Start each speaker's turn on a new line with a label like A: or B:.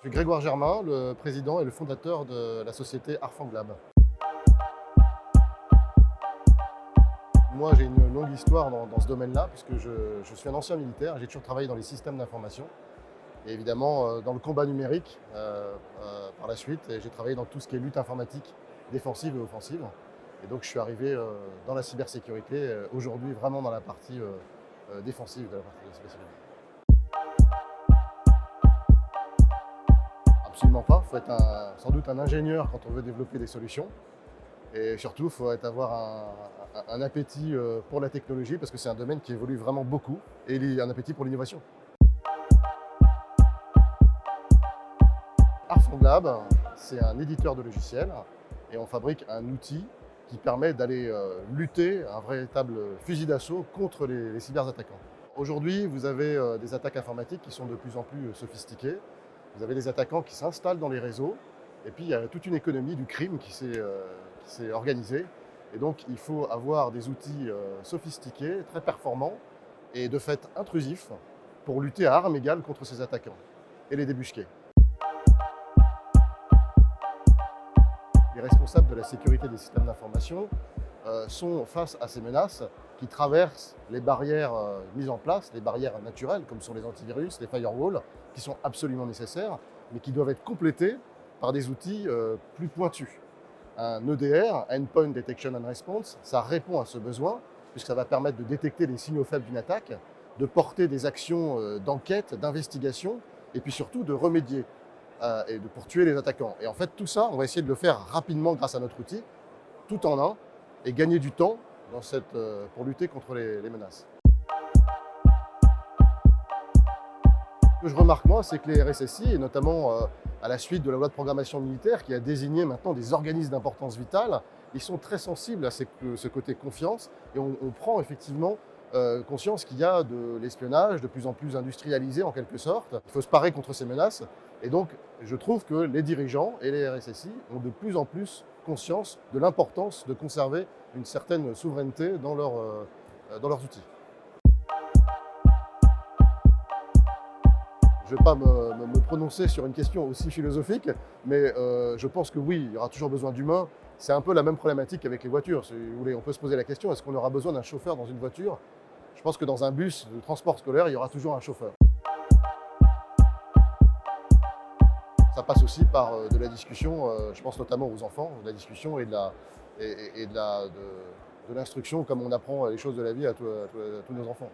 A: Je suis Grégoire Germain, le président et le fondateur de la société Arfanglab. Moi, j'ai une longue histoire dans ce domaine-là, puisque je suis un ancien militaire, j'ai toujours travaillé dans les systèmes d'information, et évidemment dans le combat numérique par la suite, et j'ai travaillé dans tout ce qui est lutte informatique défensive et offensive. Et donc je suis arrivé dans la cybersécurité, aujourd'hui vraiment dans la partie défensive de la partie de la cybersécurité. Absolument pas, il faut être sans doute un ingénieur quand on veut développer des solutions. Et surtout, il faut avoir un appétit pour la technologie parce que c'est un domaine qui évolue vraiment beaucoup et un appétit pour l'innovation. Arfanglab, c'est un éditeur de logiciels et on fabrique un outil qui permet d'aller lutter, un véritable fusil d'assaut contre les cyberattaquants. Aujourd'hui, vous avez des attaques informatiques qui sont de plus en plus sophistiquées. Vous avez des attaquants qui s'installent dans les réseaux et puis il y a toute une économie du crime qui s'est organisée. Et donc il faut avoir des outils sophistiqués, très performants et de fait intrusifs pour lutter à armes égales contre ces attaquants et les débusquer. Les responsables de la sécurité des systèmes d'information sont face à ces menaces qui traversent les barrières mises en place, les barrières naturelles comme sont les antivirus, les firewalls, qui sont absolument nécessaires, mais qui doivent être complétés par des outils plus pointus. Un EDR, Endpoint Detection and Response, ça répond à ce besoin, puisque ça va permettre de détecter les signaux faibles d'une attaque, de porter des actions d'enquête, d'investigation, et puis surtout de remédier pour tuer les attaquants. Et en fait, tout ça, on va essayer de le faire rapidement grâce à notre outil, tout en un, et gagner du temps pour lutter contre les menaces. Ce que je remarque, moi, c'est que les RSSI, et notamment à la suite de la loi de programmation militaire qui a désigné maintenant des organismes d'importance vitale, ils sont très sensibles à ce côté confiance et on prend effectivement conscience qu'il y a de l'espionnage de plus en plus industrialisé en quelque sorte. Il faut se parer contre ces menaces et donc je trouve que les dirigeants et les RSSI ont de plus en plus conscience de l'importance de conserver une certaine souveraineté dans leurs outils. Je ne vais pas me prononcer sur une question aussi philosophique, mais je pense que oui, il y aura toujours besoin d'humains. C'est un peu la même problématique qu'avec les voitures. Si vous voulez, on peut se poser la question, est-ce qu'on aura besoin d'un chauffeur dans une voiture? Je pense que dans un bus de transport scolaire, il y aura toujours un chauffeur. Ça passe aussi par de la discussion, je pense notamment aux enfants, de la discussion et de l'instruction comme on apprend les choses de la vie à tous nos enfants.